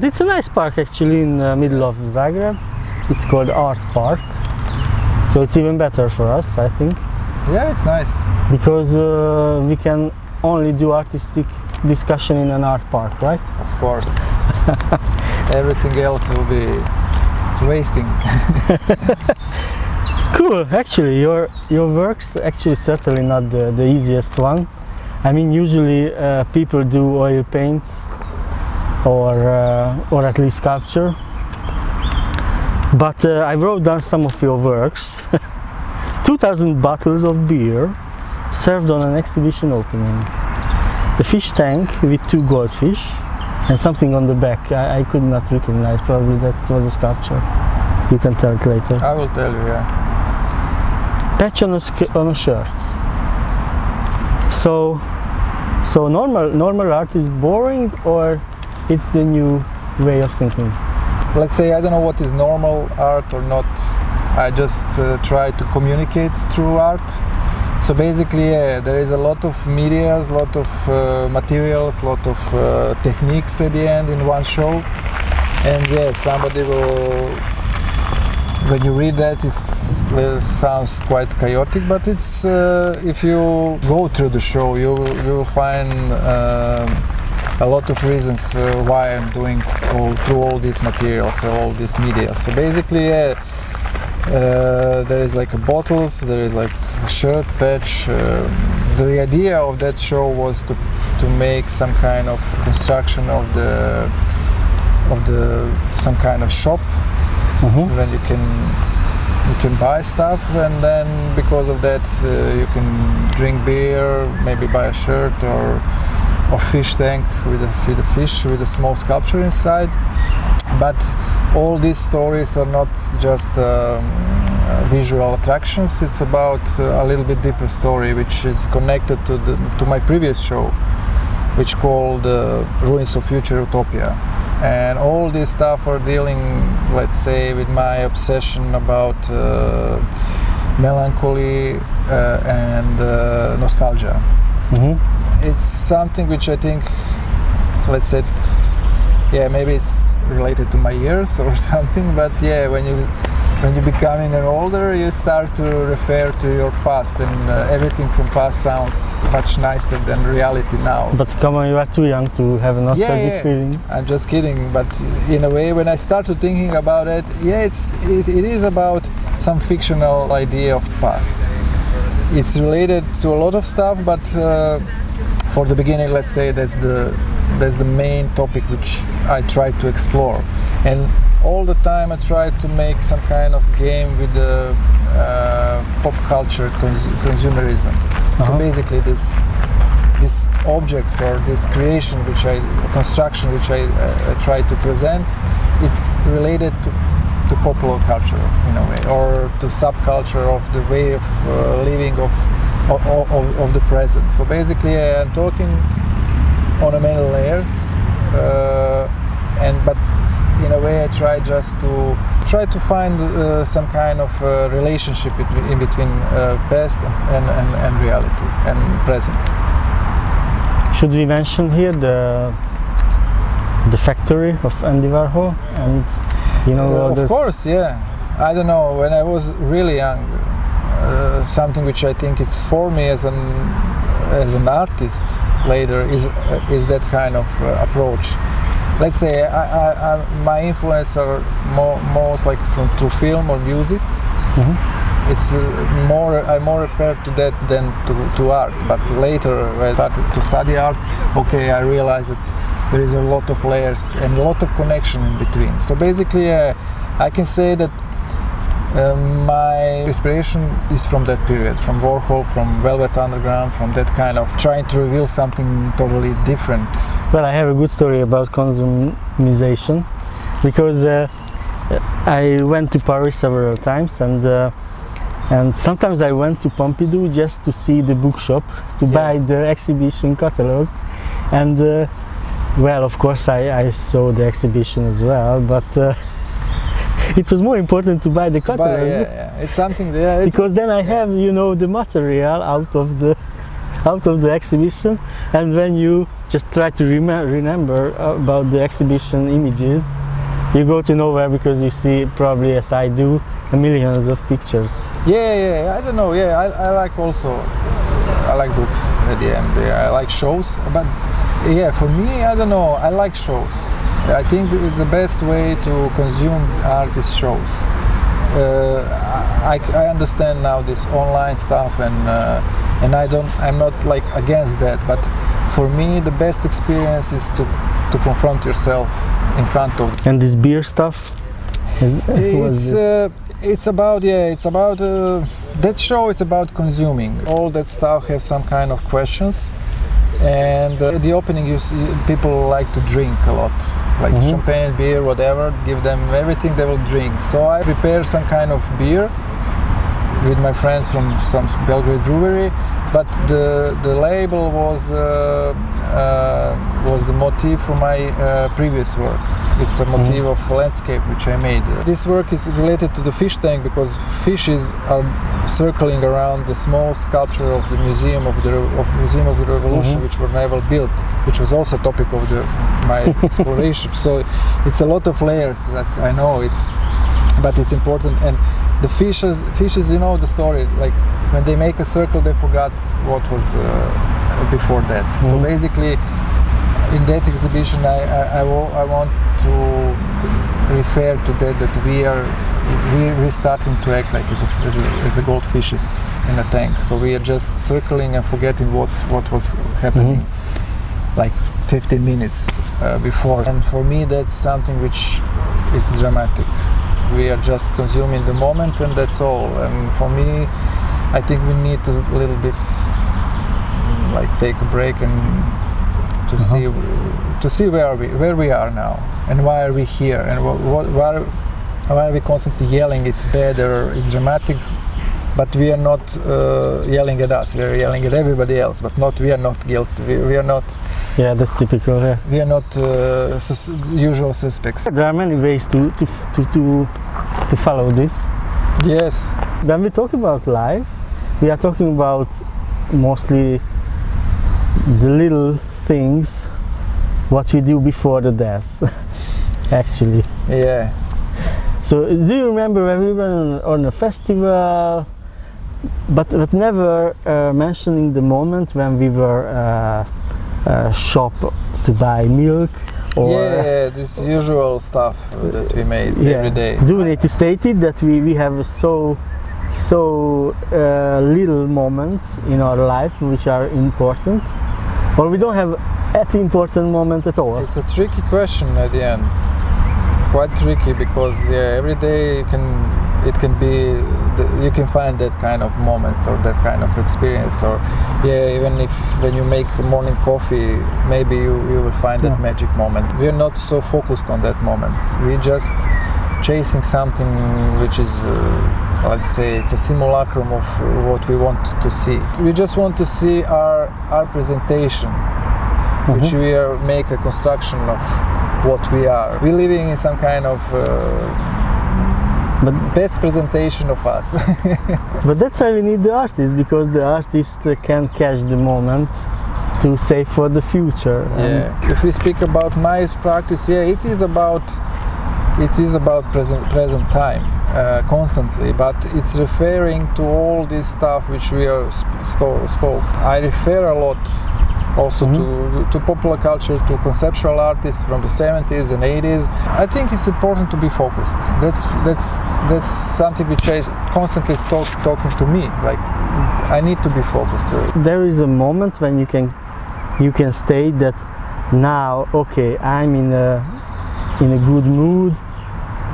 It's a nice park actually in the middle of Zagreb. It's called Art Park. So it's even better for us, I think. Yeah, it's nice. Because we can only do artistic discussion in an art park, right? Of course. Everything else will be wasting. Cool. Actually, your work's actually certainly not the easiest one. I mean, usually people do oil paint or at least sculpture. But I wrote down some of your works. 2,000 bottles of beer served on an exhibition opening. The fish tank with 2 goldfish and something on the back I could not recognize. Probably that was a sculpture. You can tell it later. I will tell you, yeah. Patch on a shirt. So normal art is boring, or it's the new way of thinking? Let's say I don't know what is normal art or not. I just try to communicate through art. So basically, yeah, there is a lot of medias, a lot of materials, a lot of techniques at the end in one show. And yeah, somebody will, when you read that, it sounds quite chaotic, but it's if you go through the show, you will find a lot of reasons why I'm doing through all these materials, all these media. So basically, there is like bottles, there is like a shirt patch. The idea of that show was to make some kind of construction of the some kind of shop. Mm-hmm. When you can buy stuff, and then because of that you can drink beer, maybe buy a shirt or fish tank with a fish with a small sculpture inside. But all these stories are not just visual attractions. It's about a little bit deeper story, which is connected to my previous show, which called Ruins of Future Utopia. And all this stuff are dealing, let's say, with my obsession about melancholy and nostalgia. Mm-hmm. It's something which I think, let's say, yeah, maybe it's related to my years or something, but yeah, when you're becoming an older, you start to refer to your past, and everything from past sounds much nicer than reality now. But come on, you are too young to have a nostalgic feeling. I'm just kidding, but in a way, when I started thinking about it, yeah, it is about some fictional idea of past. It's related to a lot of stuff, but for the beginning, let's say that's the main topic which I try to explore. And all the time I try to make some kind of game with the pop culture consumerism. Uh-huh. So basically these objects or this creation construction which I try to present, it's related to popular culture in a way, or to subculture of the way of living of the present. So basically I'm talking on a many layers, but in a way I try to find some kind of relationship in between past and reality and present. Should we mention here the factory of Andy Warhol and of course, yeah. I don't know, when I was really young, something which I think it's for me as an artist later is that kind of approach. Let's say my influence are most like through film or music. Mm-hmm. It's I more refer to that than to art. But later when I started to study art, okay, I realized that there is a lot of layers and a lot of connection in between. So basically, I can say that my inspiration is from that period, from Warhol, from Velvet Underground, from that kind of trying to reveal something totally different. Well, I have a good story about consumization, because I went to Paris several times, and sometimes I went to Pompidou just to see the bookshop, to buy the exhibition catalog. And well, of course I saw the exhibition as well, but it was more important to buy the catalog. It's something because then I have, you know, the material out of the exhibition, and when you just try to remember about the exhibition images, you go to nowhere, because you see, probably as I do, millions of pictures. I don't know. I like books at the end. I like shows, but for me, I don't know. I like shows. I think the best way to consume art is shows. I understand now this online stuff, and I'm not like against that. But for me, the best experience is to confront yourself in front of. And this beer stuff. It's about that show. It's about consuming. All that stuff has some kind of questions. And the opening, you see, people like to drink a lot, like champagne, beer, whatever. Give them everything they will drink. So I prepare some kind of beer with my friends from some Belgrade brewery, but the label was the motif for my previous work. It's a motif of landscape which I made. This work is related to the fish tank, because fishes are circling around the small sculpture of the Museum of the Revolution, which were never built, which was also a topic of my exploration. So it's a lot of layers. I know but it's important. And the fishes, you know the story. Like when they make a circle, they forgot what was before that. So basically, in that exhibition, I want to refer to that we're starting to act like as a goldfishes in a tank. So we are just circling and forgetting what was happening like 15 minutes before. And for me, that's something which it's dramatic. We are just consuming the moment, and that's all. And for me, I think we need to a little bit like take a break and to see where we are now, and why are we here, and why are we constantly yelling it's bad or it's dramatic, but we are not yelling at us. We are yelling at everybody else, but we are not guilty. We are not. Yeah, that's typical. Yeah. We are not usual suspects. There are many ways to follow this. Yes. When we talk about life, we are talking about mostly the little things what we do before the death. Actually. Yeah. So do you remember when we were on a festival, but never mentioning the moment when we were shop to buy milk? Or this usual stuff that we made every day. Do we need to state it that we have so little moments in our life which are important, or we don't have an important moment at all? It's a tricky question at the end. Quite tricky, because every day it can be you can find that kind of moments or that kind of experience, or even if when you make morning coffee, maybe you will find that magic moment. We are not so focused on that moment. We're just chasing something which is let's say it's a simulacrum of what we want to see. We just want to see our presentation, which we make a construction of what we are. We're living in some kind of best presentation of us. But that's why we need the artist, because the artist can catch the moment to save for the future. If we speak about my practice, it is about present time constantly, but it's referring to all this stuff which we are spoke. I refer a lot also to popular culture, to conceptual artists from the 70s and 80s. I think it's important to be focused. That's something which is constantly talking to me. Like, I need to be focused. There is a moment when you can state that now, okay, I'm in a good mood.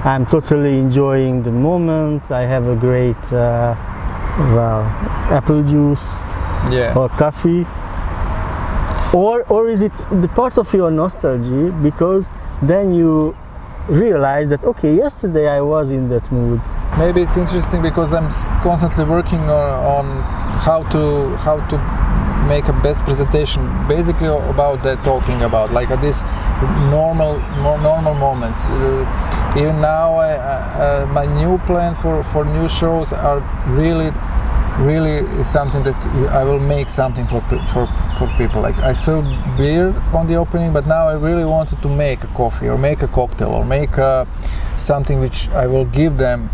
I'm totally enjoying the moment. I have a great apple juice or coffee. Or is it the part of your nostalgia, because then you realize that, okay, yesterday I was in that mood. Maybe it's interesting because I'm constantly working on how to make a best presentation, basically about that, talking about like this normal moments. Even now, my new plan for new shows are really something that I will make something for people. Like I serve beer on the opening, but now I really wanted to make a coffee or make a cocktail or make something which I will give them.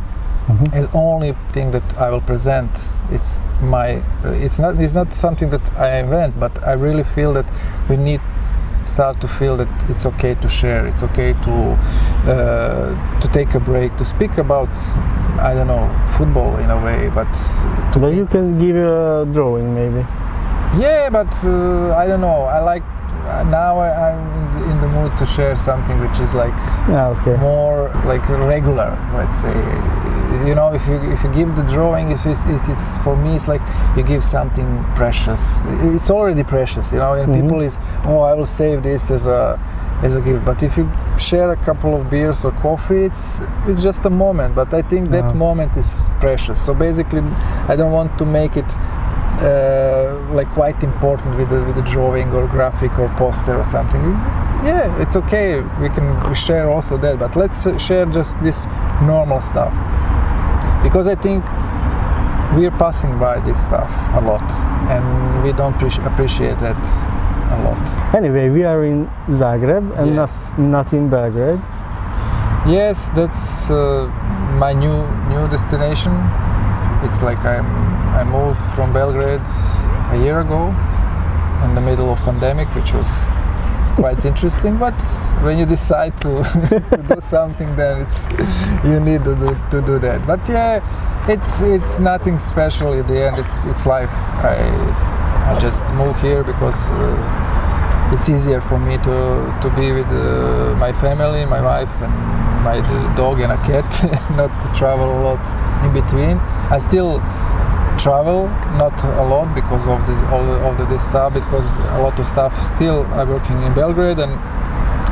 Is only thing that I will present. It's not something that I invent, but I really feel that we need start to feel that it's okay to share. It's okay to take a break, to speak about, I don't know, football in a way, but you can give a drawing maybe. Yeah, but I don't know. I like now I'm in the mood to share something which is like more like regular, let's say. You know, if you give the drawing, it is for me, it's like you give something precious. It's already precious, you know. And people is, I will save this as a gift. But if you share a couple of beers or coffee, it's just a moment. But I think that moment is precious. So basically, I don't want to make it like quite important with the drawing or graphic or poster or something. Yeah, it's okay. We can share also that, but let's share just this normal stuff. Because I think we are passing by this stuff a lot, and we don't appreciate that a lot. Anyway, we are in Zagreb and not in Belgrade. Yes, that's my new destination. It's like I moved from Belgrade a year ago in the middle of pandemic, which was quite interesting. But when you decide to do something, then you need to do that. But yeah, it's nothing special in the end. It's life. I just moved here because it's easier for me to be with my family, my wife, and my dog and a cat, not to travel a lot in between. I still travel, not a lot because of this stuff, because a lot of stuff still I'm working in Belgrade, and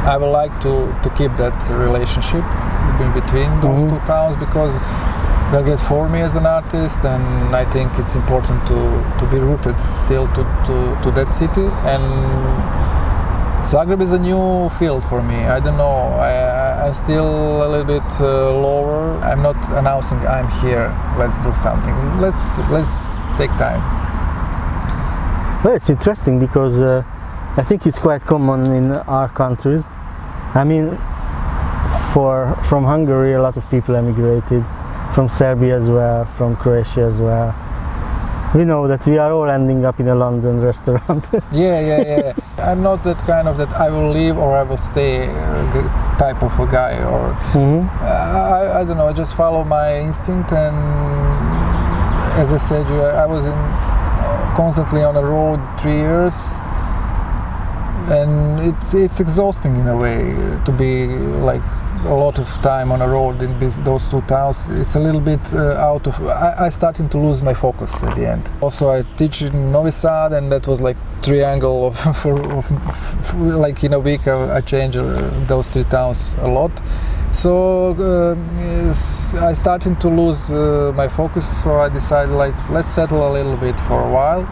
I would like to keep that relationship in between those two towns, because Belgrade for me as an artist, and I think it's important to be rooted still to that city. And Zagreb is a new field for me. I don't know, I'm still a little bit lower. I'm not announcing I'm here, let's do something. Let's take time. Well, it's interesting because I think it's quite common in our countries. I mean, from Hungary a lot of people emigrated, from Serbia as well, from Croatia as well. We know that we are all ending up in a London restaurant. Yeah. I'm not that kind of that I will leave or I will stay type of a guy. Or I don't know. I just follow my instinct, and as I said, I was constantly on the road 3 years, and it's exhausting in a way to be like a lot of time on a road in those two towns. It's a little bit out of. I started to lose my focus at the end. Also, I teach in Novi Sad, and that was like triangle of like in a week I change those three towns a lot. So I started to lose my focus. So I decided let's settle a little bit for a while,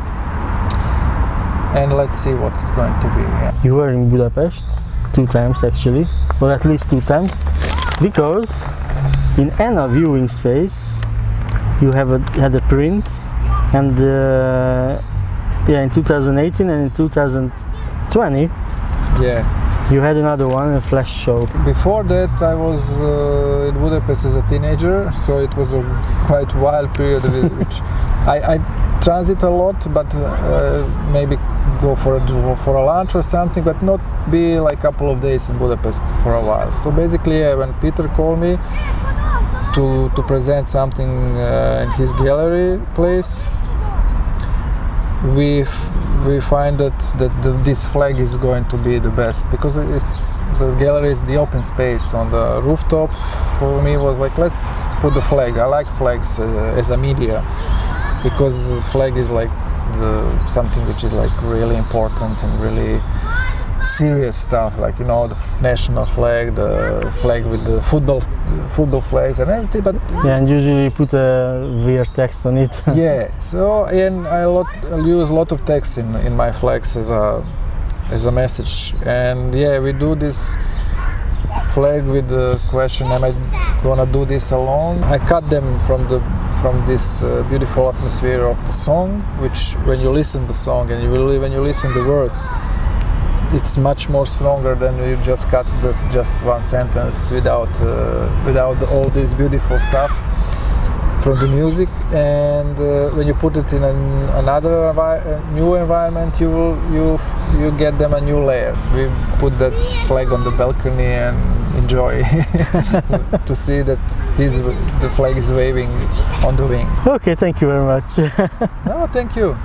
and let's see what's going to be. Yeah. You were in Budapest 2 times actually, or at least 2 times, because in Anna viewing space you had a print, and in 2018 and in 2020 you had another one, a flash show. Before that I was in Budapest as a teenager, so it was a quite wild period which I transit a lot, but maybe go for a lunch or something, but not be like a couple of days in Budapest for a while. So basically, when Peter called me to present something in his gallery place, we we find that this flag is going to be the best, because the gallery is the open space on the rooftop. For me, was like, let's put the flag. I like flags as a media, because flag is like something which is like really important and really serious stuff, like, you know, the national flag, the flag with the football flags and everything. But yeah, and usually you put a weird text on it. yeah, so, and I'll use a lot of text in my flags as a message. And yeah, we do this flag with the question, am I gonna do this alone? I cut them from this beautiful atmosphere of the song, which when you listen the song and when you listen the words, it's much more stronger than you just cut just one sentence without all this beautiful stuff from the music. And when you put it in another new environment, you get them a new layer. We put that flag on the balcony and enjoy to see that the flag is waving on the wing. Okay, thank you very much. No, thank you.